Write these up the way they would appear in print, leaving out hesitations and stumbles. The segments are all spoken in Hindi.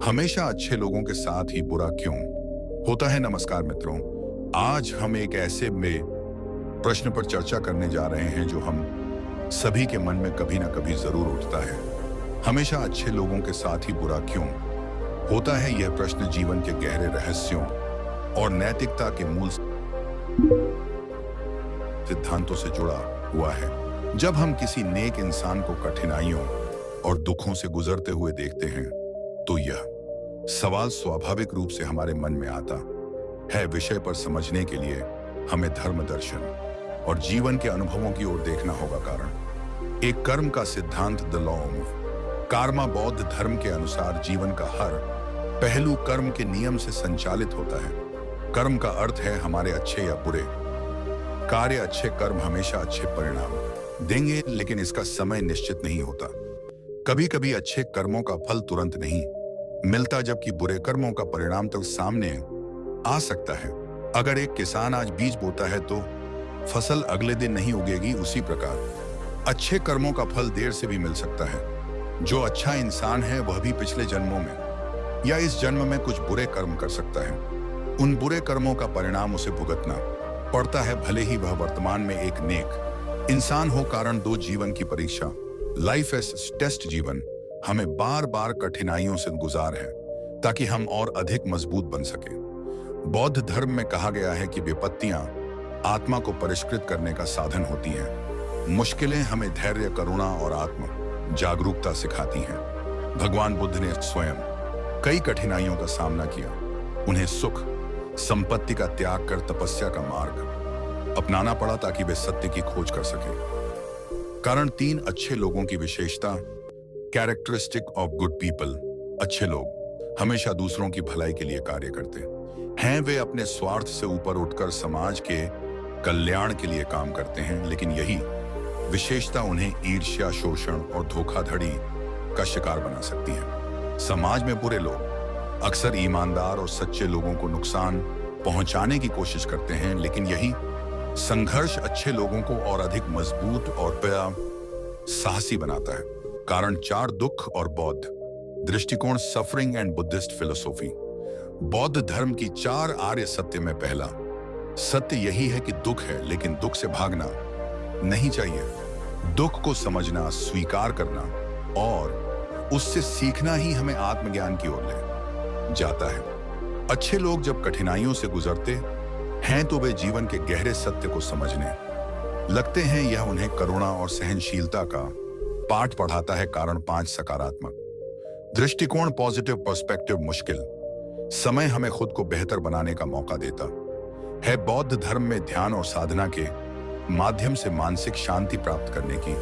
हमेशा अच्छे लोगों के साथ ही बुरा क्यों होता है। नमस्कार मित्रों, आज हम एक ऐसे में प्रश्न पर चर्चा करने जा रहे हैं जो हम सभी के मन में कभी ना कभी जरूर उठता है। हमेशा अच्छे लोगों के साथ ही बुरा क्यों होता है। यह प्रश्न जीवन के गहरे रहस्यों और नैतिकता के मूल सिद्धांतों से जुड़ा हुआ है। जब हम किसी नेक इंसान को कठिनाइयों और दुखों से गुजरते हुए देखते हैं तो यह सवाल स्वाभाविक रूप से हमारे मन में आता है। विषय पर समझने के लिए हमें धर्म, दर्शन और जीवन के अनुभवों की ओर देखना होगा। कारण एक कर्म का सिद्धांत, द लॉ ऑफ कार्मा, बौद्ध धर्म के अनुसार जीवन का हर पहलू कर्म के नियम से संचालित होता है। कर्म का अर्थ है हमारे अच्छे या बुरे कार्य। अच्छे कर्म हमेशा अच्छे परिणाम देंगे, लेकिन इसका समय निश्चित नहीं होता। कभी कभी अच्छे कर्मों का फल तुरंत नहीं मिलता, जबकि बुरे कर्मों का परिणाम तो सामने आ सकता है। अगर एक किसान आज बीज बोता है तो फसल अगले दिन नहीं उगेगी। उसी प्रकार अच्छे कर्मों का फल देर से भी मिल सकता है। जो अच्छा इंसान है वह भी पिछले जन्मों में या इस जन्म में कुछ बुरे कर्म कर सकता है। उन बुरे कर्मों का परिणाम उसे भुगतना पड़ता है, भले ही वह वर्तमान में एक नेक इंसान हो। कारण दो जीवन की परीक्षा, लाइफ एज टेस्ट, जीवन हमें बार बार कठिनाइयों से गुजार है ताकि हम और अधिक मजबूत बन सके। बौद्ध धर्म में कहा गया है कि विपत्तियां आत्मा को परिष्कृत करने का साधन होती हैं। मुश्किलें हमें धैर्य, करुणा और आत्म जागरूकता सिखाती हैं। भगवान बुद्ध ने स्वयं कई कठिनाइयों का सामना किया। उन्हें सुख संपत्ति का त्याग कर तपस्या का मार्ग अपनाना पड़ा ताकि वे सत्य की खोज कर सके। कारण तीन अच्छे लोगों की विशेषता, कैरेक्टरिस्टिक ऑफ गुड पीपल। अच्छे लोग हमेशा दूसरों की भलाई के लिए कार्य करते हैं। वे अपने स्वार्थ से ऊपर उठकर समाज के कल्याण के लिए काम करते हैं, लेकिन यही विशेषता उन्हें ईर्ष्या, शोषण और धोखाधड़ी का शिकार बना सकती है। समाज में बुरे लोग अक्सर ईमानदार और सच्चे लोगों को नुकसान पहुंचाने की कोशिश करते हैं, लेकिन यही संघर्ष अच्छे लोगों को और अधिक मजबूत और साहसी बनाता है। कारण चार दुख और बौद्ध दृष्टिकोण, सफरिंग एंड बुद्धिस्ट फिलोसॉफी। बौद्ध धर्म की चार आर्य सत्य में पहला सत्य यही है कि दुख है, लेकिन दुख से भागना नहीं चाहिए। दुख को समझना, स्वीकार करना और उससे सीखना ही हमें आत्मज्ञान की ओर ले जाता है। अच्छे लोग जब कठिनाइयों से गुजरते हैं तो वे जीवन के गहरे सत्य को समझने लगते हैं। यह उन्हें करुणा और सहनशीलता का पाठ पढ़ाता है। कारण पांच सकारात्मक दृष्टिकोण, पॉजिटिव पर्सपेक्टिव। मुश्किल समय हमें खुद को बेहतर बनाने का मौका देता है। बौद्ध धर्म में ध्यान और साधना के माध्यम से मानसिक शांति प्राप्त करने की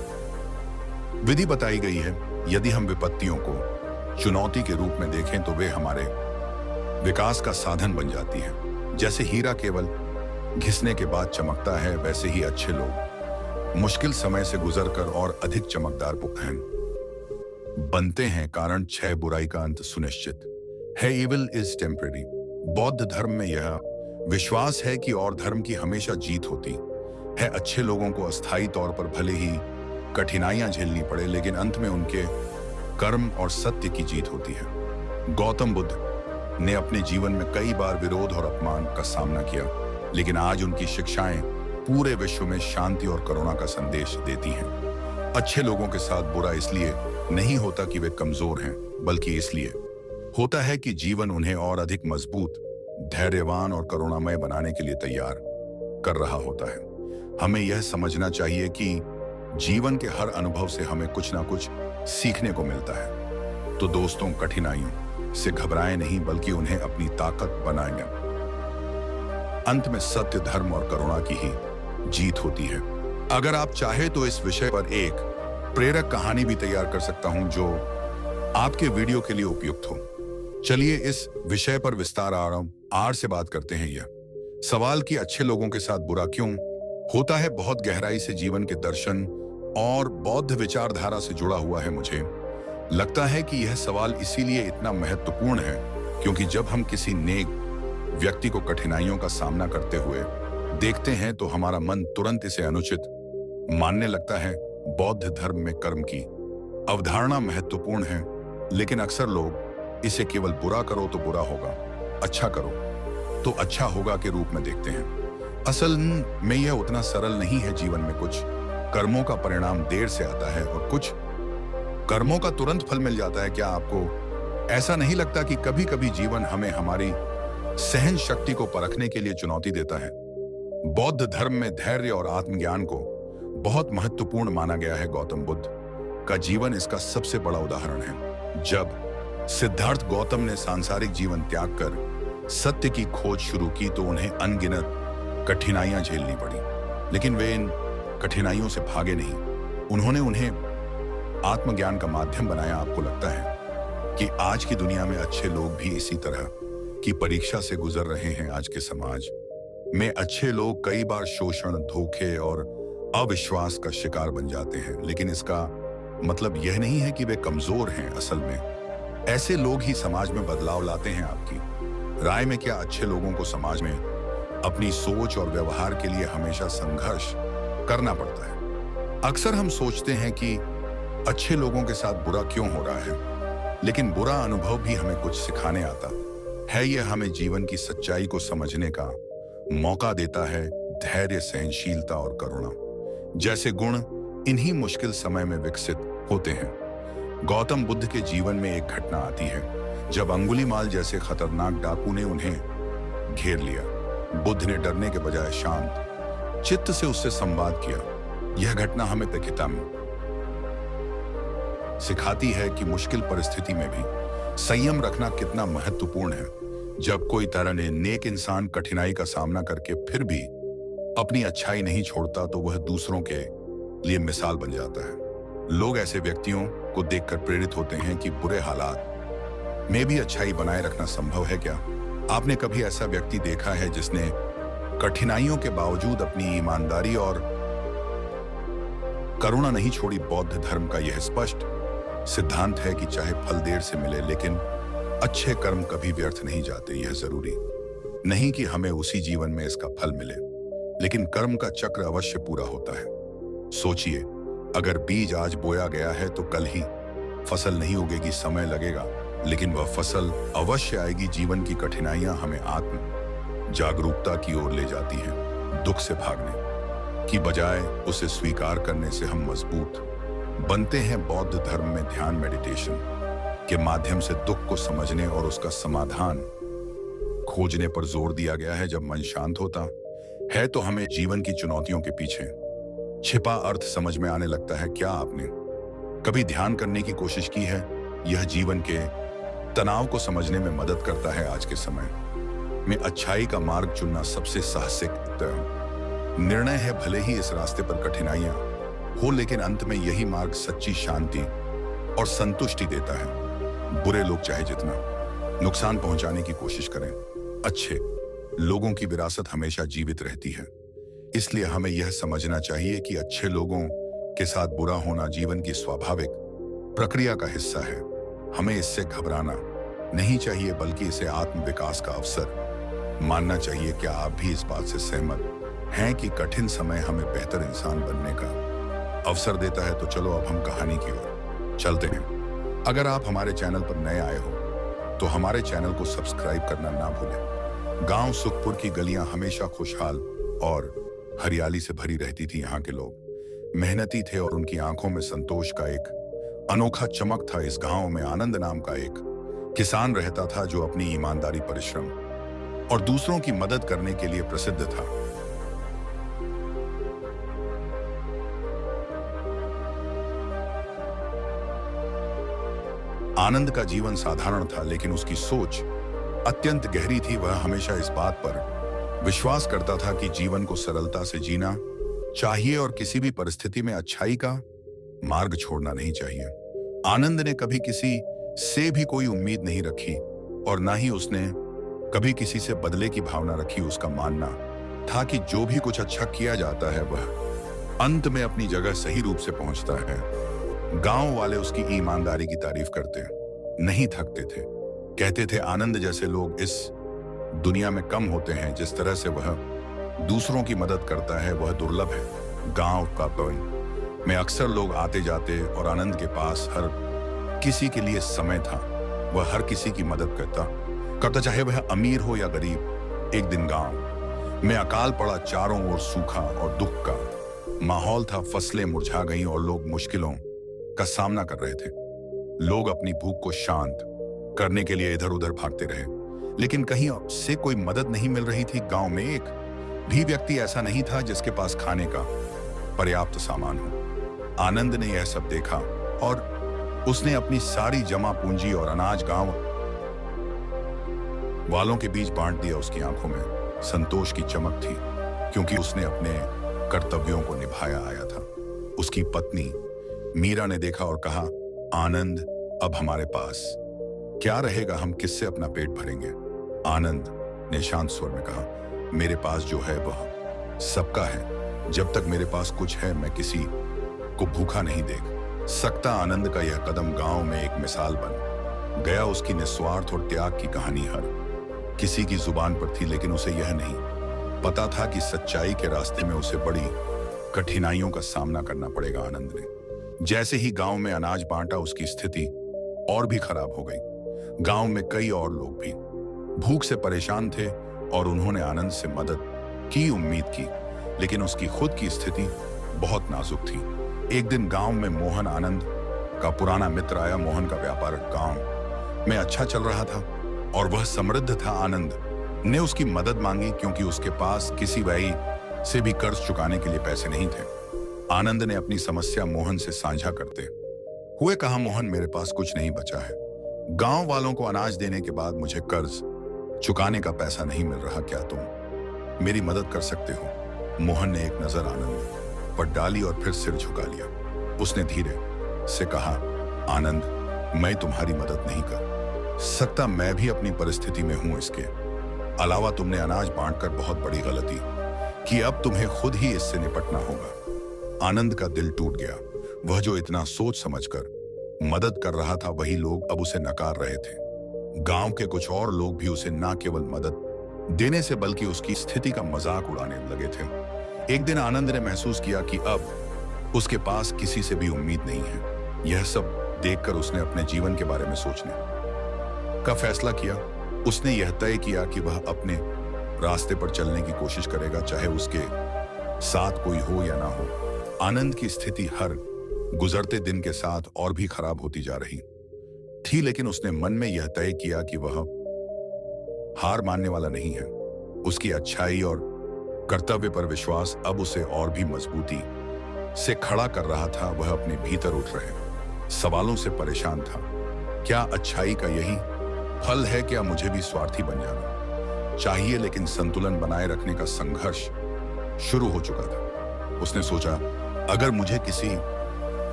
विधि बताई गई है। यदि हम विपत्तियों को चुनौती के रूप में देखें तो वे हमारे विकास का साधन बन जाती है। जैसे हीरा केवल घिसने के बाद चमकता है, वैसे ही अच्छे लोग मुश्किल समय से गुजरकर और अधिक चमकदार बनते हैं। कारण छह, बुराई का अंत सुनिश्चित है। Evil is temporary. बौद्ध धर्म में यह विश्वास है कि और धर्म की हमेशा जीत होती है। अच्छे लोगों को अस्थायी तौर पर भले ही कठिनाइयां झेलनी पड़े, लेकिन अंत में उनके कर्म और सत्य की जीत होती है। गौतम बुद्ध ने अपने जीवन में कई बार विरोध और अपमान का सामना किया, लेकिन आज उनकी शिक्षाएं पूरे विश्व में शांति और करुणा का संदेश देती हैं। अच्छे लोगों के साथ बुरा इसलिए नहीं होता कि वे कमजोर हैं, बल्कि इसलिए होता है कि जीवन उन्हें और अधिक मजबूत, धैर्यवान और करुणामय बनाने के लिए तैयार कर रहा होता है। हमें यह समझना चाहिए कि जीवन के हर अनुभव से हमें कुछ ना कुछ सीखने को मिलता है। तो दोस्तों, कठिनाइयों से घबराएं नहीं, बल्कि उन्हें अपनी ताकत बनाएंगे। अंत में सत्य, धर्म और करुणा की ही जीत होती है। अगर आप चाहे तो इस विषय पर एक प्रेरक कहानी भी तैयार कर सकता हूं जो आपके वीडियो के लिए उपयुक्त हो। चलिए इस विषय पर विस्तार आर से बात करते हैं। यह सवाल कि अच्छे लोगों के साथ बुरा क्यों होता है बहुत गहराई से जीवन के दर्शन और बौद्ध विचारधारा से जुड़ा हुआ है। मुझे लगता है कि यह सवाल इसीलिए इतना महत्वपूर्ण है क्योंकि जब हम किसी नेक व्यक्ति को कठिनाइयों का सामना करते हुए देखते हैं तो हमारा मन तुरंत इसे अनुचित मानने लगता है। बौद्ध धर्म में कर्म की अवधारणा महत्वपूर्ण है, लेकिन अक्सर लोग इसे केवल बुरा करो तो बुरा होगा, अच्छा करो तो अच्छा होगा के रूप में देखते हैं। असल में यह उतना सरल नहीं है। जीवन में कुछ कर्मों का परिणाम देर से आता है और कुछ कर्मों का तुरंत फल मिल जाता है। क्या आपको ऐसा नहीं लगता कि कभी कभी जीवन हमें हमारी सहन शक्ति को परखने के लिए चुनौती देता है? बौद्ध धर्म में धैर्य और आत्मज्ञान को बहुत महत्वपूर्ण माना गया है। गौतम बुद्ध का जीवन इसका सबसे बड़ा उदाहरण है। जब सिद्धार्थ गौतम ने सांसारिक जीवन त्याग कर सत्य की खोज शुरू की तो उन्हें अनगिनत कठिनाइयां झेलनी पड़ी, लेकिन वे इन कठिनाइयों से भागे नहीं। उन्होंने उन्हें आत्मज्ञान का माध्यम बनाया। आपको लगता है कि आज की दुनिया में अच्छे लोग भी इसी तरह की परीक्षा से गुजर रहे हैं? आज के समाज में अच्छे लोग कई बार शोषण, धोखे और अविश्वास का शिकार बन जाते हैं, लेकिन इसका मतलब यह नहीं है कि वे कमजोर हैं। असल में ऐसे लोग ही समाज में बदलाव लाते हैं। आपकी राय में क्या अच्छे लोगों को समाज में अपनी सोच और व्यवहार के लिए हमेशा संघर्ष करना पड़ता है? अक्सर हम सोचते हैं कि अच्छे लोगों के साथ बुरा क्यों हो रहा है, लेकिन बुरा अनुभव भी हमें कुछ सिखाने आता है। यह हमें जीवन की सच्चाई को समझने का मौका देता है। धैर्य, सहनशीलता और करुणा जैसे गुण इन्हीं मुश्किल समय में विकसित होते हैं। गौतम बुद्ध के जीवन में एक घटना आती है जब अंगुलीमाल जैसे खतरनाक डाकू ने उन्हें घेर लिया। बुद्ध ने डरने के बजाय शांत चित्त से उससे संवाद किया। यह घटना हमें तकिता में सिखाती है कि मुश्किल परिस्थिति में भी संयम रखना कितना महत्वपूर्ण है। जब कोई तरह नेक इंसान कठिनाई का सामना करके फिर भी अपनी अच्छाई नहीं छोड़ता तो वह दूसरों के लिए मिसाल बन जाता है। लोग ऐसे व्यक्तियों को देखकर प्रेरित होते हैं कि बुरे हालात में भी अच्छाई बनाए रखना संभव है। क्या आपने कभी ऐसा व्यक्ति देखा है जिसने कठिनाइयों के बावजूद अपनी ईमानदारी और करुणा नहीं छोड़ी? बौद्ध धर्म का यह स्पष्ट सिद्धांत है कि चाहे फल देर से मिले, लेकिन अच्छे कर्म कभी व्यर्थ नहीं जाते। यह जरूरी नहीं कि हमें उसी जीवन में इसका फल मिले, लेकिन कर्म का चक्र अवश्य पूरा होता है। सोचिए, अगर बीज आज बोया गया है तो कल ही फसल नहीं उगेगी, समय लगेगा, लेकिन वह फसल अवश्य आएगी। जीवन की कठिनाइयां हमें आत्म जागरूकता की ओर ले जाती हैं। दुख से भागने की बजाय उसे स्वीकार करने से हम मजबूत बनते हैं। बौद्ध धर्म में ध्यान, मेडिटेशन के माध्यम से दुख को समझने और उसका समाधान खोजने पर जोर दिया गया है। जब मन शांत होता है तो हमें जीवन की चुनौतियों के पीछे छिपा अर्थ समझ में आने लगता है। क्या आपने कभी ध्यान करने की कोशिश की है? यह जीवन के तनाव को समझने में मदद करता है। आज के समय में अच्छाई का मार्ग चुनना सबसे साहसिक निर्णय है। भले ही इस रास्ते पर कठिनाइयां हो, लेकिन अंत में यही मार्ग सच्ची शांति और संतुष्टि देता है। बुरे लोग चाहे जितना नुकसान पहुंचाने की कोशिश करें, अच्छे लोगों की विरासत हमेशा जीवित रहती है। इसलिए हमें यह समझना चाहिए कि अच्छे लोगों के साथ बुरा होना जीवन की स्वाभाविक प्रक्रिया का हिस्सा है। हमें इससे घबराना नहीं चाहिए, बल्कि इसे आत्म विकास का अवसर मानना चाहिए। क्या आप भी इस बात से सहमत हैं कि कठिन समय हमें बेहतर इंसान बनने का अवसर देता है? तो चलो अब हम कहानी की ओर चलते हैं। अगर आप हमारे चैनल पर नए आए हो तो हमारे चैनल को सब्सक्राइब करना ना भूलें। गांव सुखपुर की गलियां हमेशा खुशहाल और हरियाली से भरी रहती थी। यहाँ के लोग मेहनती थे और उनकी आंखों में संतोष का एक अनोखा चमक था। इस गांव में आनंद नाम का एक किसान रहता था जो अपनी ईमानदारी, परिश्रम और दूसरों की मदद करने के लिए प्रसिद्ध था। आनंद का जीवन साधारण था, लेकिन उसकी सोच अत्यंत गहरी थी। वह हमेशा इस बात पर विश्वास करता था कि जीवन को सरलता से जीना चाहिए और किसी भी परिस्थिति में अच्छाई का मार्ग छोड़ना नहीं चाहिए। आनंद ने कभी किसी से भी कोई उम्मीद नहीं रखी और ना ही उसने कभी किसी से बदले की भावना रखी। उसका मानना था कि जो भी कुछ अच्छा किया जाता है वह अंत में अपनी जगह सही रूप से पहुंचता है। गांव वाले उसकी ईमानदारी की तारीफ करते नहीं थकते थे। कहते थे, आनंद जैसे लोग इस दुनिया में कम होते हैं। जिस तरह से वह दूसरों की मदद करता है वह दुर्लभ है। गांव का में अक्सर लोग आते जाते और आनंद के पास हर किसी के लिए समय था। वह हर किसी की मदद करता करता, चाहे वह अमीर हो या गरीब। एक दिन गांव में अकाल पड़ा, चारों ओर सूखा और दुख का माहौल था। फसलें मुरझा गईं और लोग मुश्किलों का सामना कर रहे थे। लोग अपनी भूख को शांत करने के लिए इधर उधर भागते रहे, लेकिन कहीं से कोई मदद नहीं मिल रही थी। गांव में एक भी व्यक्ति ऐसा नहीं था जिसके पास खाने का पर्याप्त सामान हो। आनंद ने यह सब देखा और उसने अपनी सारी जमा पूंजी और अनाज गांव वालों के बीच बांट दिया। उसकी आंखों में संतोष की चमक थी, क्योंकि उसने अपने कर्तव्यों को निभाया आया था। उसकी पत्नी मीरा ने देखा और कहा, आनंद, अब हमारे पास क्या रहेगा? हम किससे अपना पेट भरेंगे? आनंद ने शांत स्वर में कहा, मेरे पास जो है वह सबका है। जब तक मेरे पास कुछ है, मैं किसी को भूखा नहीं देख सकता। आनंद का यह कदम गांव में एक मिसाल बन गया। उसकी निस्वार्थ और त्याग की कहानी हर किसी की जुबान पर थी, लेकिन उसे यह नहीं पता था कि सच्चाई के रास्ते में उसे बड़ी कठिनाइयों का सामना करना पड़ेगा। आनंद ने जैसे ही गांव में अनाज बांटा, उसकी स्थिति और भी खराब हो गई। गांव में कई और लोग भी भूख से परेशान थे और उन्होंने आनंद से मदद की उम्मीद की, लेकिन उसकी खुद की स्थिति बहुत नाजुक थी। एक दिन गांव में मोहन, आनंद का पुराना मित्र, आया। मोहन का व्यापार गांव में अच्छा चल रहा था और वह समृद्ध था। आनंद ने उसकी मदद मांगी, क्योंकि उसके पास किसी भाई से भी कर्ज चुकाने के लिए पैसे नहीं थे। आनंद ने अपनी समस्या मोहन से साझा करते हुए कहा, मोहन, मेरे पास कुछ नहीं बचा है। गांव वालों को अनाज देने के बाद मुझे कर्ज चुकाने का पैसा नहीं मिल रहा। क्या तुम मेरी मदद कर सकते हो? मोहन ने एक नजर आनंद पर डाली और फिर सिर झुका लिया। उसने धीरे से कहा, आनंद, मैं तुम्हारी मदद नहीं कर सकता। मैं भी अपनी परिस्थिति में हूं। इसके अलावा तुमने अनाज बांटकर बहुत बड़ी गलती की। अब तुम्हें खुद ही इससे निपटना होगा। आनंद का दिल टूट गया। वह जो इतना सोच समझकर मदद कर रहा था, वही लोग अब उसे नकार रहे थे। गांव के कुछ और लोग भी उसे न केवल मदद देने से बल्कि उसकी स्थिति का मजाक उड़ाने लगे थे। एक दिन आनंद ने महसूस किया कि अब उसके पास किसी से भी उम्मीद नहीं है। यह सब देखकर उसने अपने जीवन के बारे में सोचने का फैसला किया। उसने यह तय किया कि वह अपने रास्ते पर चलने की कोशिश करेगा, चाहे उसके साथ कोई हो या ना हो। आनंद की स्थिति हर गुजरते दिन के साथ और भी खराब होती जा रही थी, लेकिन उसने मन में यह तय किया कि वह हार मानने वाला नहीं है। उसकी अच्छाई और कर्तव्य पर विश्वास अब उसे और भी मजबूती से खड़ा कर रहा था। वह अपने भीतर उठ रहे सवालों से परेशान था। क्या अच्छाई का यही फल है? क्या मुझे भी स्वार्थी बन जाना चाहिए? लेकिन संतुलन बनाए रखने का संघर्ष शुरू हो चुका था। उसने सोचा, अगर मुझे किसी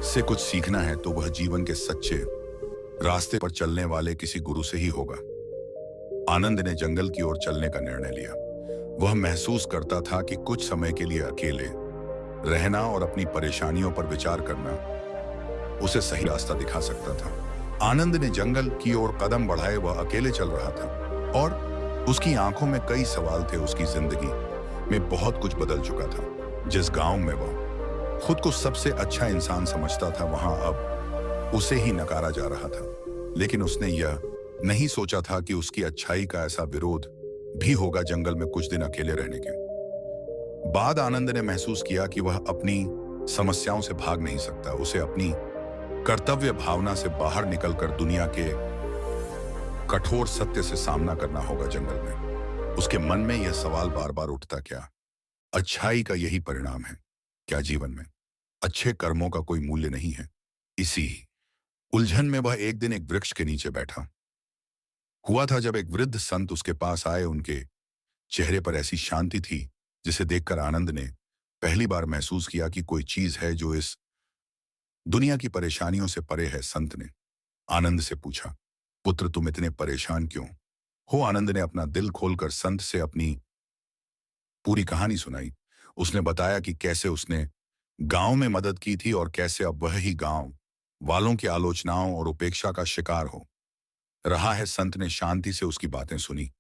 से कुछ सीखना है तो वह जीवन के सच्चे रास्ते पर चलने वाले किसी गुरु से ही होगा। आनंद ने जंगल की ओर चलने का निर्णय लिया। वह महसूस करता था कि कुछ समय के लिए अकेले रहना और अपनी परेशानियों पर विचार करना उसे सही रास्ता दिखा सकता था। आनंद ने जंगल की ओर कदम बढ़ाए। वह अकेले चल रहा था और उसकी आंखों में कई सवाल थे। उसकी जिंदगी में बहुत कुछ बदल चुका था। जिस गांव में वह खुद को सबसे अच्छा इंसान समझता था, वहां अब उसे ही नकारा जा रहा था। लेकिन उसने यह नहीं सोचा था कि उसकी अच्छाई का ऐसा विरोध भी होगा। जंगल में कुछ दिन अकेले रहने के बाद आनंद ने महसूस किया कि वह अपनी समस्याओं से भाग नहीं सकता। उसे अपनी कर्तव्य भावना से बाहर निकलकर दुनिया के कठोर सत्य से सामना करना होगा। जंगल में उसके मन में यह सवाल बार बार उठता, क्या अच्छाई का यही परिणाम है? क्या जीवन में अच्छे कर्मों का कोई मूल्य नहीं है? इसी उलझन में वह एक दिन एक वृक्ष के नीचे बैठा हुआ था। जब एक वृद्ध संत उसके पास आए, उनके चेहरे पर ऐसी शांति थी जिसे देखकर आनंद ने पहली बार महसूस किया कि कोई चीज है जो इस दुनिया की परेशानियों से परे है। संत ने आनंद से पूछा, पुत्र, तुम इतने परेशान क्यों हो? आनंद ने अपना दिल खोलकर संत से अपनी पूरी कहानी सुनाई। उसने बताया कि कैसे उसने गांव में मदद की थी और कैसे अब वह ही गांव वालों की आलोचनाओं और उपेक्षा का शिकार हो रहा है। संत ने शांति से उसकी बातें सुनी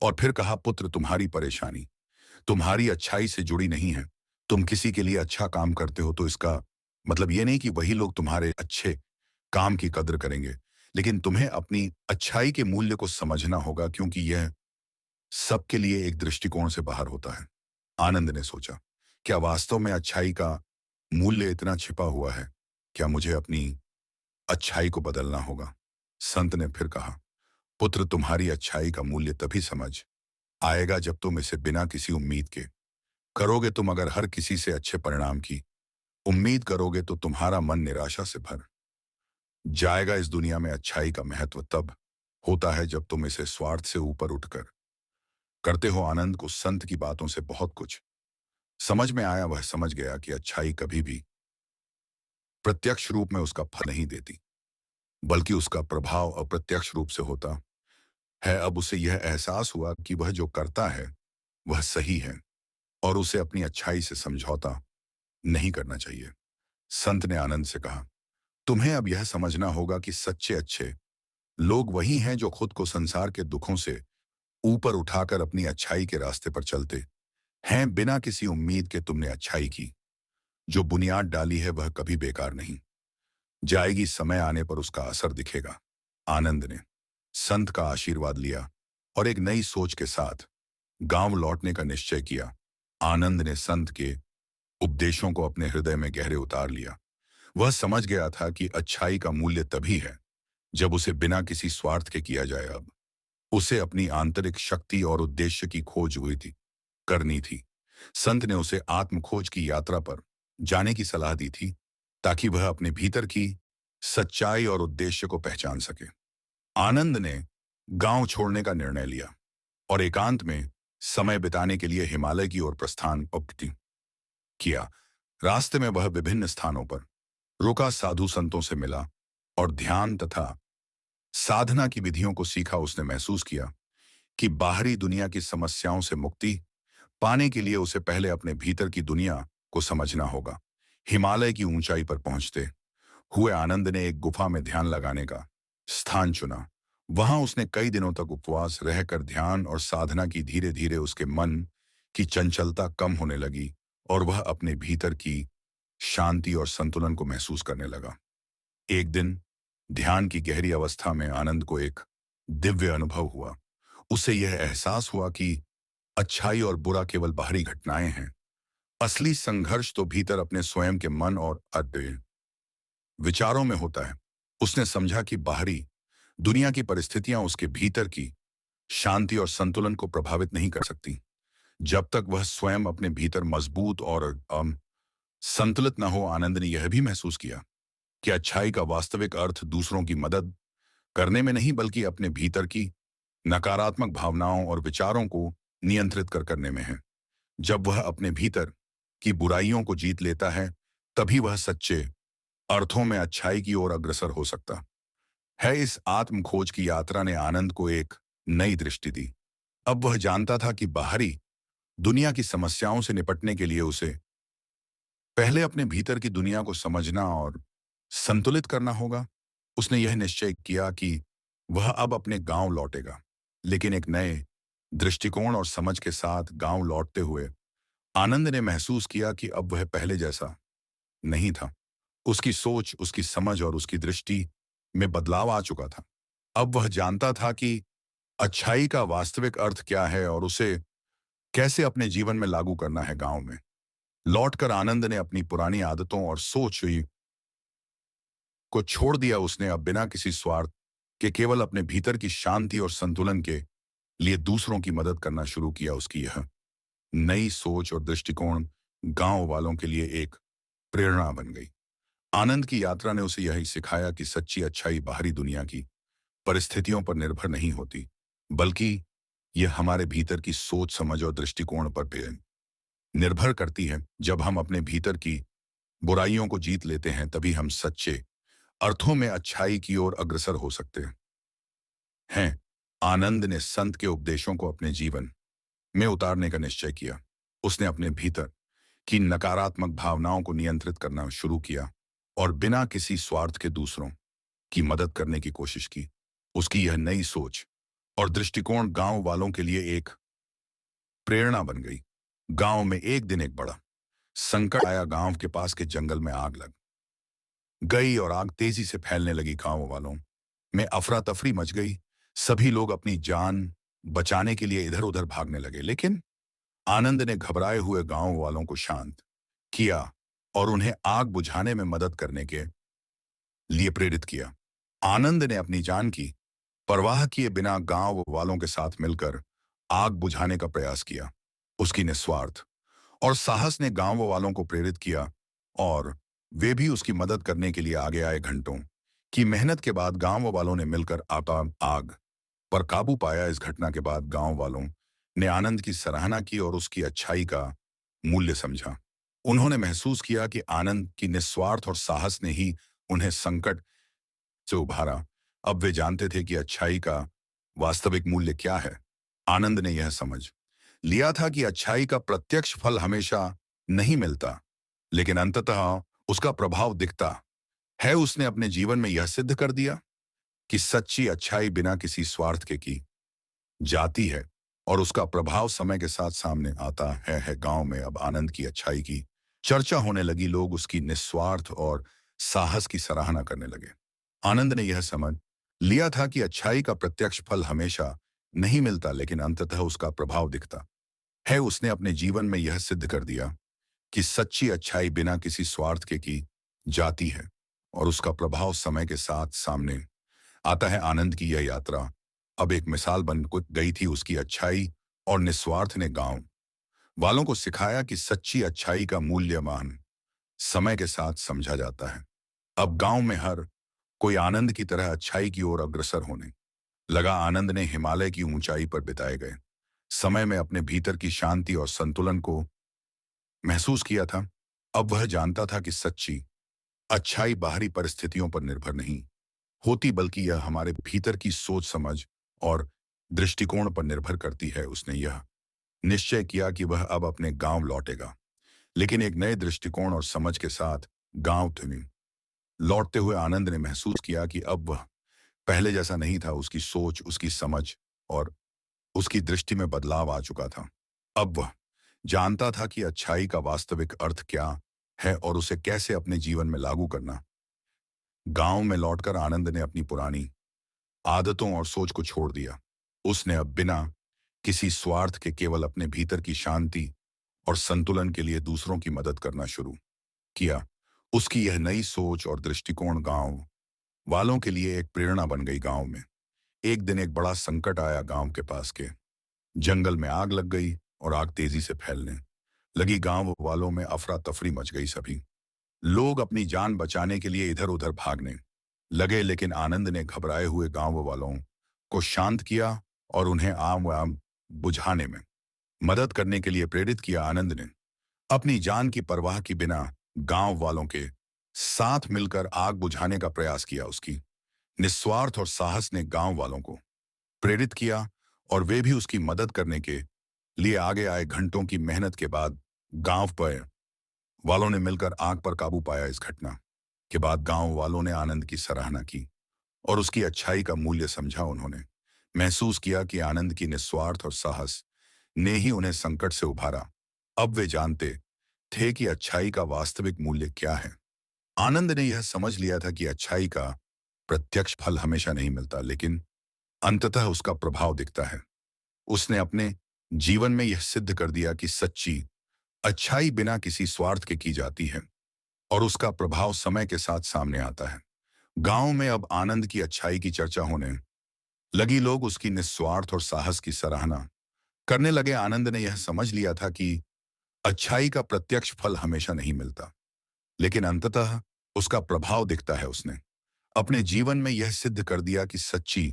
और फिर कहा, पुत्र, तुम्हारी परेशानी तुम्हारी अच्छाई से जुड़ी नहीं है। तुम किसी के लिए अच्छा काम करते हो तो इसका मतलब ये नहीं कि वही लोग तुम्हारे अच्छे काम की कद्र करेंगे। लेकिन तुम्हें अपनी अच्छाई के मूल्य को समझना होगा, क्योंकि यह सबके लिए एक दृष्टिकोण से बाहर होता है। आनंद ने सोचा, क्या वास्तव में अच्छाई का मूल्य इतना छिपा हुआ है? क्या मुझे अपनी अच्छाई को बदलना होगा? संत ने फिर कहा, पुत्र, तुम्हारी अच्छाई का मूल्य तभी समझ आएगा जब तुम इसे बिना किसी उम्मीद के करोगे। तुम अगर हर किसी से अच्छे परिणाम की उम्मीद करोगे तो तुम्हारा मन निराशा से भर जाएगा। इस दुनिया में अच्छाई का महत्व तब होता है जब तुम इसे स्वार्थ से ऊपर उठकर करते हो। आनंद को संत की बातों से बहुत कुछ समझ में आया। वह समझ गया कि अच्छाई कभी भी प्रत्यक्ष रूप में उसका फल नहीं देती, बल्कि उसका प्रभाव अप्रत्यक्ष रूप से होता है। अब उसे यह एहसास हुआ कि वह जो करता है वह सही है और उसे अपनी अच्छाई से समझौता नहीं करना चाहिए। संत ने आनंद से कहा, तुम्हें अब यह समझना होगा कि सच्चे अच्छे लोग वही हैं जो खुद को संसार के दुखों से ऊपर उठाकर अपनी अच्छाई के रास्ते पर चलते हैं, बिना किसी उम्मीद के। तुमने अच्छाई की जो बुनियाद डाली है वह कभी बेकार नहीं जाएगी। समय आने पर उसका असर दिखेगा। आनंद ने संत का आशीर्वाद लिया और एक नई सोच के साथ गांव लौटने का निश्चय किया। आनंद ने संत के उपदेशों को अपने हृदय में गहरे उतार लिया। वह समझ गया था कि अच्छाई का मूल्य तभी है जब उसे बिना किसी स्वार्थ के किया जाए। अब उसे अपनी आंतरिक शक्ति और उद्देश्य की खोज हुई थी करनी थी। संत ने उसे आत्म खोज की यात्रा पर जाने की सलाह दी थी, ताकि वह अपने भीतर की सच्चाई और उद्देश्य को पहचान सके। आनंद ने गांव छोड़ने का निर्णय लिया और एकांत में समय बिताने के लिए हिमालय की ओर प्रस्थान किया। रास्ते में वह विभिन्न स्थानों पर रुका, साधु संतों से मिला और ध्यान तथा साधना की विधियों को सीखा। उसने महसूस किया कि बाहरी दुनिया की समस्याओं से मुक्ति पाने के लिए उसे पहले अपने भीतर की दुनिया को समझना होगा। हिमालय की ऊंचाई पर पहुंचते हुए आनंद ने एक गुफा में ध्यान लगाने का स्थान चुना। वहां उसने कई दिनों तक उपवास रहकर ध्यान और साधना की। धीरे धीरे उसके मन की चंचलता कम होने लगी और वह अपने भीतर की शांति और संतुलन को महसूस करने लगा। एक दिन ध्यान की गहरी अवस्था में आनंद को एक दिव्य अनुभव हुआ। उसे यह एहसास हुआ कि अच्छाई और बुरा केवल बाहरी घटनाएं हैं। असली संघर्ष तो भीतर अपने स्वयं के मन और अद्वैय विचारों में होता है। उसने समझा कि बाहरी दुनिया की परिस्थितियां उसके भीतर की शांति और संतुलन को प्रभावित नहीं कर सकती, जब तक वह स्वयं अपने भीतर मजबूत और संतुलित न हो। आनंद ने यह भी महसूस किया कि अच्छाई का वास्तविक अर्थ दूसरों की मदद करने में नहीं, बल्कि अपने भीतर की नकारात्मक भावनाओं और विचारों को नियंत्रित करने में है। जब वह अपने भीतर की बुराइयों को जीत लेता है, तभी वह सच्चे अर्थों में अच्छाई की ओर अग्रसर हो सकता है। इस आत्म खोज की यात्रा ने आनंद को एक नई दृष्टि दी। अब वह जानता था कि बाहरी दुनिया की समस्याओं से निपटने के लिए उसे पहले अपने भीतर की दुनिया को समझना और संतुलित करना होगा। उसने यह निश्चय किया कि वह अब अपने गांव लौटेगा, लेकिन एक नए दृष्टिकोण और समझ के साथ। गांव लौटते हुए आनंद ने महसूस किया कि अब वह पहले जैसा नहीं था। उसकी सोच, उसकी समझ और उसकी दृष्टि में बदलाव आ चुका था। अब वह जानता था कि अच्छाई का वास्तविक अर्थ क्या है और उसे कैसे अपने जीवन में लागू करना है। गांव में लौटकर आनंद ने अपनी पुरानी आदतों और सोच को छोड़ दिया। उसने अब बिना किसी स्वार्थ के केवल अपने भीतर की शांति और संतुलन के लिए दूसरों की मदद करना शुरू किया। उसकी यह नई सोच और दृष्टिकोण गांव वालों के लिए एक प्रेरणा बन गई। आनंद की यात्रा ने उसे यही सिखाया कि सच्ची अच्छाई बाहरी दुनिया की परिस्थितियों पर निर्भर नहीं होती, बल्कि यह हमारे भीतर की सोच, समझ और दृष्टिकोण पर भी निर्भर करती है। जब हम अपने भीतर की बुराइयों को जीत लेते हैं, तभी हम सच्चे अर्थों में अच्छाई की ओर अग्रसर हो सकते हैं। आनंद ने संत के उपदेशों को अपने जीवन में उतारने का निश्चय किया। उसने अपने भीतर की नकारात्मक भावनाओं को नियंत्रित करना शुरू किया और बिना किसी स्वार्थ के दूसरों की मदद करने की कोशिश की। उसकी यह नई सोच और दृष्टिकोण गांव वालों के लिए एक प्रेरणा बन गई। गांव में एक दिन एक बड़ा संकट आया। गांव के पास के जंगल में आग लग गई और आग तेजी से फैलने लगी। गांव वालों में अफरा तफरी मच गई। सभी लोग अपनी जान बचाने के लिए इधर उधर भागने लगे, लेकिन आनंद ने घबराए हुए गांव वालों को शांत किया और उन्हें आग बुझाने में मदद करने के लिए प्रेरित किया। आनंद ने अपनी जान की परवाह किए बिना गांव वालों के साथ मिलकर आग बुझाने का प्रयास किया। उसकी निस्वार्थ और साहस ने गांव वालों को प्रेरित किया और वे भी उसकी मदद करने के लिए आगे आए। घंटों की मेहनत के बाद गांव वालों ने मिलकर आग पर काबू पाया। इस घटना के बाद गांव वालों ने आनंद की सराहना की और उसकी अच्छाई का मूल्य समझा। उन्होंने महसूस किया कि आनंद की निस्वार्थ और साहस ने ही उन्हें संकट से उभारा। अब वे जानते थे कि अच्छाई का वास्तविक मूल्य क्या है। आनंद ने यह समझ लिया था कि अच्छाई का प्रत्यक्ष फल हमेशा नहीं मिलता, लेकिन अंततः उसका प्रभाव दिखता है। उसने अपने जीवन में यह सिद्ध कर दिया कि सच्ची अच्छाई बिना किसी स्वार्थ के की जाती है और उसका प्रभाव समय के साथ सामने आता है। गांव में अब आनंद की अच्छाई की चर्चा होने लगी। लोग उसकी निस्वार्थ और साहस की सराहना करने लगे। आनंद ने यह समझ लिया था कि अच्छाई का प्रत्यक्ष फल हमेशा नहीं मिलता, लेकिन अंततः उसका प्रभाव दिखता है। उसने अपने जीवन में यह सिद्ध कर दिया कि सच्ची अच्छाई बिना किसी स्वार्थ के की जाती है और उसका प्रभाव समय के साथ सामने आता है। आनंद की यह यात्रा अब एक मिसाल बन गई थी। उसकी अच्छाई और निस्वार्थ ने गांव वालों को सिखाया कि सच्ची अच्छाई का मूल्यमान समय के साथ समझा जाता है। अब गांव में हर कोई आनंद की तरह अच्छाई की ओर अग्रसर होने लगा। आनंद ने हिमालय की ऊंचाई पर बिताए गए समय में अपने भीतर की शांति और संतुलन को महसूस किया था। अब वह जानता था कि सच्ची अच्छाई बाहरी परिस्थितियों पर निर्भर नहीं होती, बल्कि यह हमारे भीतर की सोच समझ और दृष्टिकोण पर निर्भर करती है। उसने यह निश्चय किया कि वह अब अपने गांव लौटेगा, लेकिन एक नए दृष्टिकोण और समझ के साथ। गांव लौटते हुए आनंद ने महसूस किया कि अब वह पहले जैसा नहीं था। उसकी सोच, उसकी समझ और उसकी दृष्टि में बदलाव आ चुका था। अब वह जानता था कि अच्छाई का वास्तविक अर्थ क्या है और उसे कैसे अपने जीवन में लागू करना। गांव में लौटकर आनंद ने अपनी पुरानी आदतों और सोच को छोड़ दिया। उसने अब बिना किसी स्वार्थ के केवल अपने भीतर की शांति और संतुलन के लिए दूसरों की मदद करना शुरू किया। उसकी यह नई सोच और दृष्टिकोण गांव वालों के लिए एक प्रेरणा बन गई। गांव में एक दिन एक बड़ा संकट आया। गांव के पास के जंगल में आग लग गई और आग तेजी से फैलने लगी। गांव वालों में अफरा तफरी मच गई। सभी लोग अपनी जान बचाने के लिए इधर उधर भागने लगे, लेकिन आनंद ने घबराए हुए गांव वालों को शांत किया और उन्हें आम बुझाने में मदद करने के लिए प्रेरित किया। आनंद ने अपनी जान की परवाह की बिना गांव वालों के साथ मिलकर आग बुझाने का प्रयास किया। उसकी निस्वार्थ और साहस ने गांव वालों को प्रेरित किया और वे भी उसकी मदद करने के लिए आगे आए। घंटों की मेहनत के बाद गांव पर वालों ने मिलकर आग पर काबू पाया। इस घटना के बाद गांव वालों ने आनंद की सराहना की और उसकी अच्छाई का मूल्य समझा। उन्होंने महसूस किया कि आनंद की निस्वार्थ और साहस ने ही उन्हें संकट से उभारा। अब वे जानते थे कि अच्छाई का वास्तविक मूल्य क्या है। आनंद ने यह समझ लिया था कि अच्छाई का प्रत्यक्ष फल हमेशा नहीं मिलता, लेकिन अंततः उसका प्रभाव दिखता है। उसने अपने जीवन में यह सिद्ध कर दिया कि सच्ची अच्छाई बिना किसी स्वार्थ के की जाती है और उसका प्रभाव समय के साथ सामने आता है। गांव में अब आनंद की अच्छाई की चर्चा होने लगी। लोग उसकी निस्वार्थ और साहस की सराहना करने लगे। आनंद ने यह समझ लिया था कि अच्छाई का प्रत्यक्ष फल हमेशा नहीं मिलता, लेकिन अंततः उसका प्रभाव दिखता है। उसने अपने जीवन में यह सिद्ध कर दिया कि सच्ची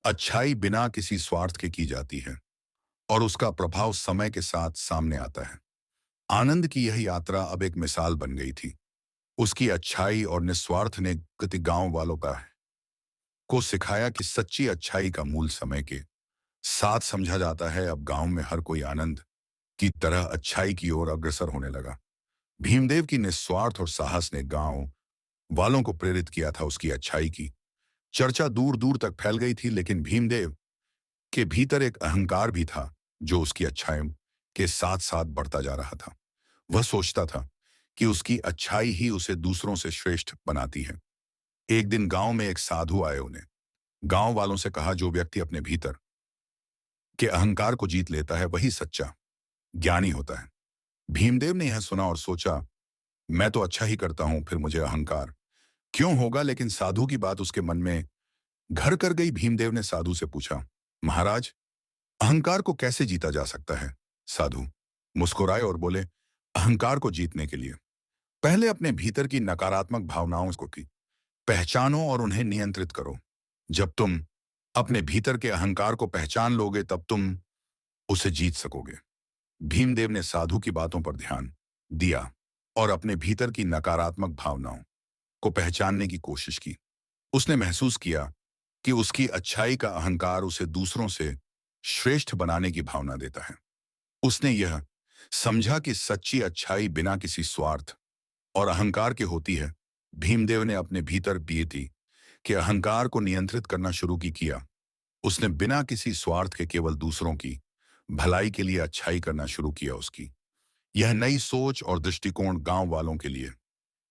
अच्छाई बिना किसी स्वार्थ के की जाती है और उसका प्रभाव समय के साथ सामने आता है। आनंद की यह यात्रा अब एक मिसाल बन गई थी। उसकी अच्छाई और निस्वार्थ ने गति गांव वालों को सिखाया कि सच्ची अच्छाई का मूल समय के साथ समझा जाता है। अब गांव में हर कोई आनंद की तरह अच्छाई की ओर अग्रसर होने लगा। भीमदेव की निस्वार्थ और साहस ने गांव वालों को प्रेरित किया था। उसकी अच्छाई की चर्चा दूर दूर तक फैल गई थी, लेकिन भीमदेव के भीतर एक अहंकार भी था जो उसकी अच्छाई के साथ साथ बढ़ता जा रहा था। वह सोचता था कि उसकी अच्छाई ही उसे दूसरों से श्रेष्ठ बनाती है। एक दिन गांव में एक साधु आए। उन्हें गांव वालों से कहा, जो व्यक्ति अपने भीतर के अहंकार को जीत लेता है वही सच्चा ज्ञानी होता है। भीमदेव ने यह सुना और सोचा, मैं तो अच्छा ही करता हूं, फिर मुझे अहंकार क्यों होगा। लेकिन साधु की बात उसके मन में घर कर गई। भीमदेव ने साधु से पूछा, महाराज, अहंकार को कैसे जीता जा सकता है? साधु मुस्कुराए और बोले, अहंकार को जीतने के लिए पहले अपने भीतर की नकारात्मक भावनाओं को की पहचानो और उन्हें नियंत्रित करो। जब तुम अपने भीतर के अहंकार को पहचान लोगे तब तुम उसे जीत सकोगे। भीमदेव ने साधु की बातों पर ध्यान दिया और अपने भीतर की नकारात्मक भावनाओं को पहचानने की कोशिश की। उसने महसूस किया कि उसकी अच्छाई का अहंकार उसे दूसरों से श्रेष्ठ बनाने की भावना देता है। उसने यह समझा कि सच्ची अच्छाई बिना किसी स्वार्थ और अहंकार के होती है। भीमदेव ने अपने भीतर बीती कि अहंकार को नियंत्रित करना शुरू किया। उसने बिना किसी स्वार्थ के केवल दूसरों की भलाई के लिए अच्छाई करना शुरू किया। उसकी यह नई सोच और दृष्टिकोण गांव वालों के लिए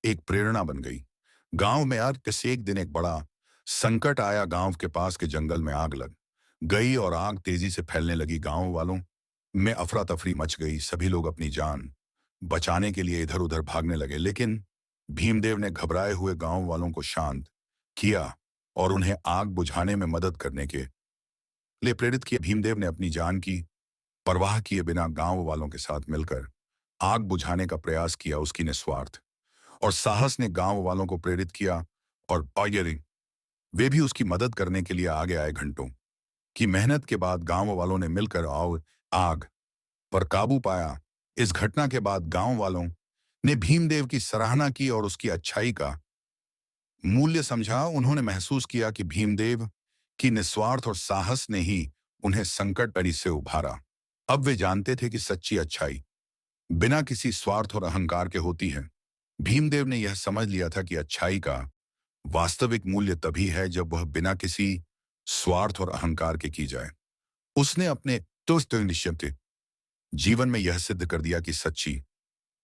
एक प्रेरणा बन गई। गांव में आज किसी एक दिन एक बड़ा संकट आया। गांव के पास के जंगल में आग लग गई और आग तेजी से फैलने लगी। गांव वालों में अफरा तफरी मच गई। सभी लोग अपनी जान बचाने के लिए इधर उधर भागने लगे। लेकिन भीमदेव ने घबराए हुए गांव वालों को शांत किया और उन्हें आग बुझाने में मदद करने के लिए प्रेरित किया। भीमदेव ने अपनी जान की परवाह किए बिना गांव वालों के साथ मिलकर आग बुझाने का प्रयास किया। उसकी निस्वार्थ और साहस ने गांव वालों को प्रेरित किया और वे भी उसकी मदद करने के लिए आगे आए। घंटों की मेहनत के बाद गांव वालों ने मिलकर आग पर काबू पाया। इस घटना के बाद गांव वालों ने भीमदेव की सराहना की और उसकी अच्छाई का मूल्य समझा। उन्होंने महसूस किया कि भीमदेव की निस्वार्थ और साहस ने ही उन्हें संकट परी से उभारा। अब वे जानते थे कि सच्ची अच्छाई बिना किसी स्वार्थ और अहंकार के होती है। भीमदेव ने यह समझ लिया था कि अच्छाई का वास्तविक मूल्य तभी है जब वह बिना किसी स्वार्थ और अहंकार के की जाए। उसने अपने निश्चित जीवन में यह सिद्ध कर दिया कि सच्ची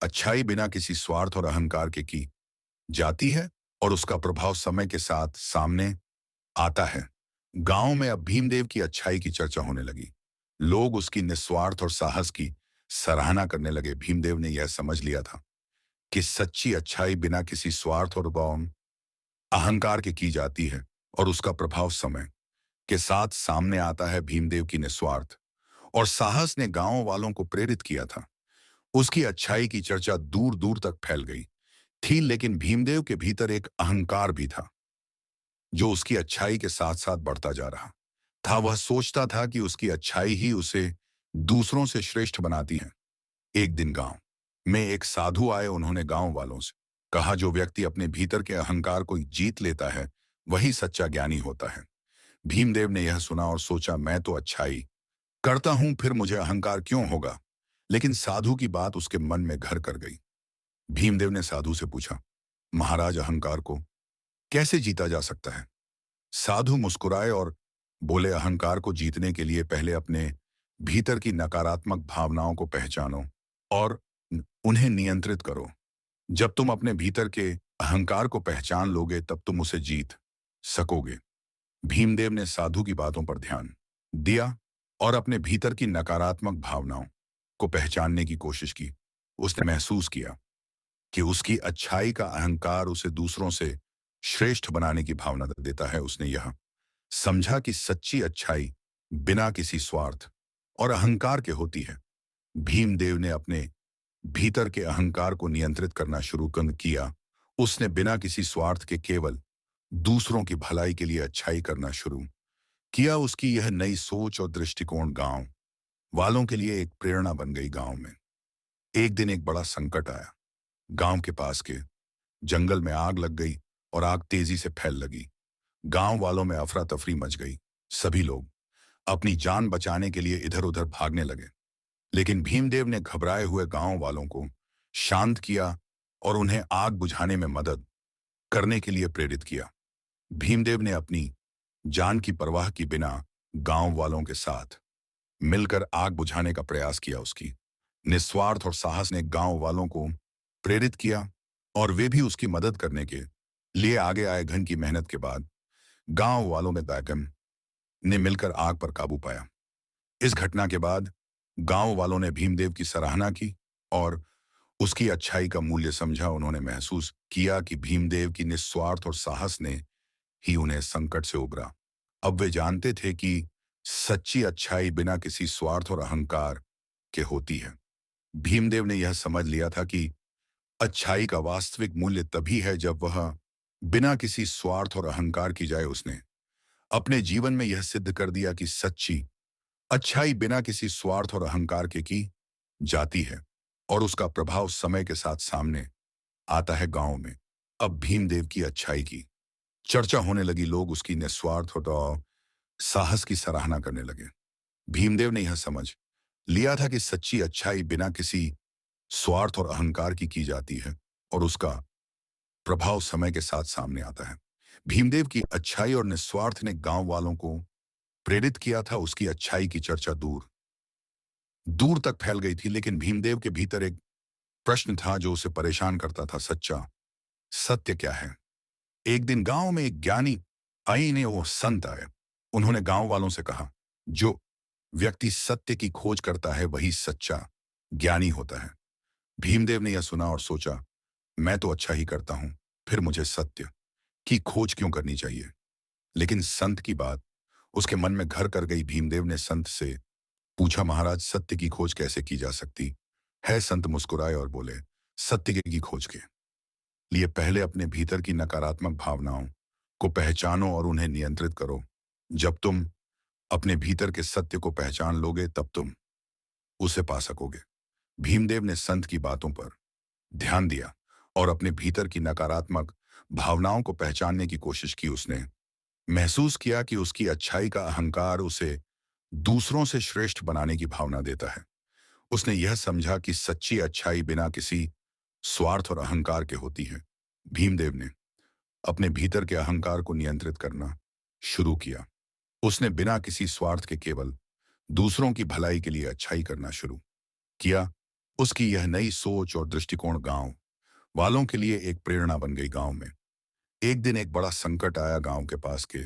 अच्छाई बिना किसी स्वार्थ और अहंकार के की जाती है और उसका प्रभाव समय के साथ सामने आता है। गांव में अब भीमदेव की अच्छाई की चर्चा होने लगी। लोग उसकी निस्वार्थ और साहस की सराहना करने लगे। भीमदेव ने यह समझ लिया था कि सच्ची अच्छाई बिना किसी स्वार्थ और अहंकार के की जाती है और उसका प्रभाव समय के साथ सामने आता है। भीमदेव की निस्वार्थ और साहस ने गांव वालों को प्रेरित किया था। उसकी अच्छाई की चर्चा दूर दूर तक फैल गई थी। लेकिन भीमदेव के भीतर एक अहंकार भी था जो उसकी अच्छाई के साथ साथ बढ़ता जा रहा था। वह सोचता था कि उसकी अच्छाई ही उसे दूसरों से श्रेष्ठ बनाती है। एक दिन गांव में एक साधु आए। उन्होंने गांव वालों से कहा, जो व्यक्ति अपने भीतर के अहंकार को जीत लेता है वही सच्चा ज्ञानी होता है। भीमदेव ने यह सुना और सोचा, मैं तो अच्छाई करता हूं, फिर मुझे अहंकार क्यों होगा। लेकिन साधु की बात उसके मन में घर कर गई। भीमदेव ने साधु से पूछा, महाराज, अहंकार को कैसे जीता जा सकता है? साधु मुस्कुराए और बोले, अहंकार को जीतने के लिए पहले अपने भीतर की नकारात्मक भावनाओं को पहचानो और उन्हें नियंत्रित करो। जब तुम अपने भीतर के अहंकार को पहचान लोगे तब तुम उसे जीत सकोगे। भीमदेव ने साधु की बातों पर ध्यान दिया और अपने भीतर की नकारात्मक भावनाओं को पहचानने की कोशिश की। उसने महसूस किया कि उसकी अच्छाई का अहंकार उसे दूसरों से श्रेष्ठ बनाने की भावना देता है। उसने यह समझा कि सच्ची अच्छाई बिना किसी स्वार्थ और अहंकार के होती है। भीमदेव ने अपने भीतर के अहंकार को नियंत्रित करना शुरू किया। उसने बिना किसी स्वार्थ के केवल दूसरों की भलाई के लिए अच्छाई करना शुरू किया। उसकी यह नई सोच और दृष्टिकोण गांव वालों के लिए एक प्रेरणा बन गई। गांव में एक दिन एक बड़ा संकट आया। गांव के पास के जंगल में आग लग गई और आग तेजी से फैल लगी। गांव वालों में अफरा तफरी मच गई। सभी लोग अपनी जान बचाने के लिए इधर उधर भागने लगे। लेकिन भीमदेव ने घबराए हुए गांव वालों को शांत किया और उन्हें आग बुझाने में मदद करने के लिए प्रेरित किया। भीमदेव ने अपनी जान की परवाह की बिना गांव वालों के साथ मिलकर आग बुझाने का प्रयास किया। उसकी निस्वार्थ और साहस ने गांव वालों को प्रेरित किया और वे भी उसकी मदद करने के लिए आगे आए। घन की मेहनत के बाद गांव वालों ने बैगम ने मिलकर आग पर काबू पाया। इस घटना के बाद गांव वालों ने भीमदेव की सराहना की और उसकी अच्छाई का मूल्य समझा। उन्होंने महसूस किया कि भीमदेव की निस्वार्थ और साहस ने ही उन्हें संकट से उबरा। अब वे जानते थे कि सच्ची अच्छाई बिना किसी स्वार्थ और अहंकार के होती है। भीमदेव ने यह समझ लिया था कि अच्छाई का वास्तविक मूल्य तभी है जब वह बिना किसी स्वार्थ और अहंकार की जाए। उसने अपने जीवन में यह सिद्ध कर दिया कि सच्ची अच्छाई बिना किसी स्वार्थ और अहंकार के की जाती है और उसका प्रभाव समय के साथ सामने आता है। गांव में अब भीमदेव की अच्छाई की चर्चा होने लगी। लोग उसकी निस्वार्थ और साहस की सराहना करने लगे। भीमदेव ने यह समझ लिया था कि सच्ची अच्छाई बिना किसी स्वार्थ और अहंकार की जाती है और उसका प्रभाव समय के साथ सामने आता है। भीमदेव की अच्छाई और निस्वार्थ ने गांव वालों को प्रेरित किया था। उसकी अच्छाई की चर्चा दूर दूर तक फैल गई थी, लेकिन भीमदेव के भीतर एक प्रश्न था जो उसे परेशान करता था। सच्चा सत्य क्या है? एक दिन गांव में एक ज्ञानी आईने वो संत आए। उन्होंने गांव वालों से कहा, जो व्यक्ति सत्य की खोज करता है वही सच्चा ज्ञानी होता है। भीमदेव ने यह सुना और सोचा, मैं तो अच्छा ही करता हूं, फिर मुझे सत्य की खोज क्यों करनी चाहिए? लेकिन संत की बात उसके मन में घर कर गई। भीमदेव ने संत से पूछा, महाराज, सत्य की खोज कैसे की जा सकती है? संत मुस्कुराए और बोले, सत्य की खोज के लिए पहले अपने भीतर की नकारात्मक भावनाओं को पहचानो और उन्हें नियंत्रित करो। जब तुम अपने भीतर के सत्य को पहचान लोगे तब तुम उसे पा सकोगे। भीमदेव ने संत की बातों पर ध्यान दिया और अपने भीतर की नकारात्मक भावनाओं को पहचानने की कोशिश की। उसने महसूस किया कि उसकी अच्छाई का अहंकार उसे दूसरों से श्रेष्ठ बनाने की भावना देता है। उसने यह समझा कि सच्ची अच्छाई बिना किसी स्वार्थ और अहंकार के होती है। भीमदेव ने अपने भीतर के अहंकार को नियंत्रित करना शुरू किया। उसने बिना किसी स्वार्थ के केवल दूसरों की भलाई के लिए अच्छाई करना शुरू किया। उसकी यह नई सोच और दृष्टिकोण गांव वालों के लिए एक प्रेरणा बन गई। गांव में एक दिन एक बड़ा संकट आया। गांव के पास के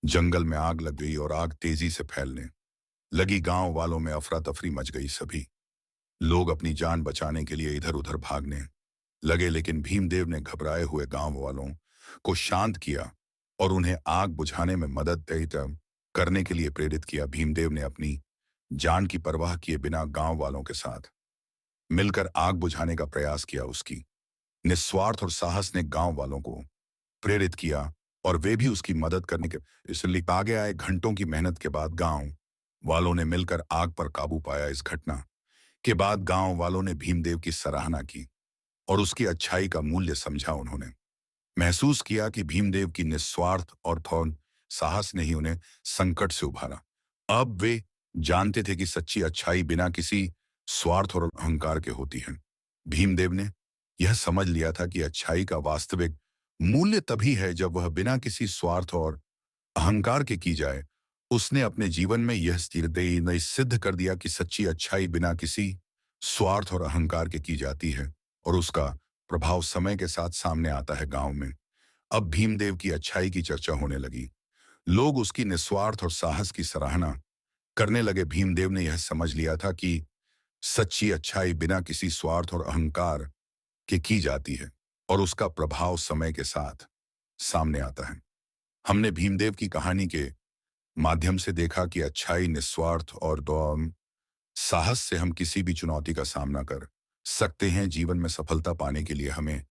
जंगल में आग लग गई और आग तेजी से फैलने लगी। गांव वालों में अफरा तफरी मच गई। सभी लोग अपनी जान बचाने के लिए इधर उधर भागने लगे, लेकिन भीमदेव ने घबराए हुए गांव वालों को शांत किया और उन्हें आग बुझाने में मदद करने के लिए प्रेरित किया। भीमदेव ने अपनी जान की परवाह किए बिना गांव वालों के साथ मिलकर आग बुझाने का प्रयास किया। उसकी निस्वार्थ और साहस ने गांव वालों को प्रेरित किया और वे भी उसकी मदद करने के इसलिए आगे आए। घंटों की मेहनत के बाद गांव वालों ने मिलकर आग पर काबू पाया। इस घटना के बाद गांव वालों ने भीमदेव की सराहना की और उसकी अच्छाई का मूल्य समझा। उन्होंने महसूस किया कि भीमदेव की निस्वार्थ और थौन साहस ने ही उन्हें संकट से उभारा। अब वे जानते थे कि सच्ची अच्छाई बिना किसी स्वार्थ और अहंकार के होती है। भीमदेव ने यह समझ लिया था कि अच्छाई का वास्तविक मूल्य तभी है जब वह बिना किसी स्वार्थ और अहंकार के की जाए। उसने अपने जीवन में यह स्थिर सिद्ध कर दिया कि सच्ची अच्छाई बिना किसी स्वार्थ और अहंकार के की जाती है और उसका प्रभाव समय के साथ सामने आता है। गांव में अब भीमदेव की अच्छाई की चर्चा होने लगी। लोग उसकी निस्वार्थ और साहस की सराहना करने लगे। भीमदेव ने यह समझ लिया था कि सच्ची अच्छाई बिना किसी स्वार्थ और अहंकार के की जाती है और उसका प्रभाव समय के साथ सामने आता है। हमने भीमदेव की कहानी के माध्यम से देखा कि अच्छाई, निस्वार्थ और साहस से हम किसी भी चुनौती का सामना कर सकते हैं। जीवन में सफलता पाने के लिए हमें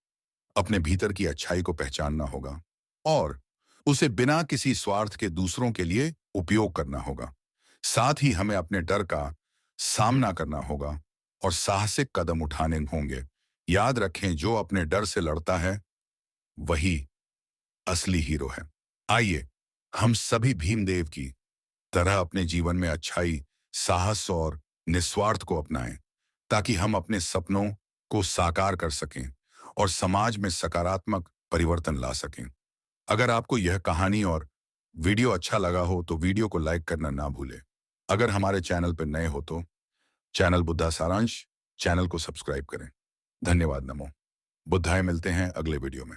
अपने भीतर की अच्छाई को पहचानना होगा और उसे बिना किसी स्वार्थ के दूसरों के लिए उपयोग करना होगा। साथ ही हमें अपने डर का सामना करना होगा और साहसिक कदम उठाने होंगे। याद रखें, जो अपने डर से लड़ता है वही असली हीरो है। आइए हम सभी भीमदेव की तरह अपने जीवन में अच्छाई, साहस और निस्वार्थ को अपनाएं ताकि हम अपने सपनों को साकार कर सकें और समाज में सकारात्मक परिवर्तन ला सकें। अगर आपको यह कहानी और वीडियो अच्छा लगा हो तो वीडियो को लाइक करना ना भूलें। अगर हमारे चैनल पर नए हो तो चैनल बुद्धा सारांश चैनल को सब्सक्राइब करें। धन्यवाद। नमो बुद्धाय। मिलते हैं अगले वीडियो में।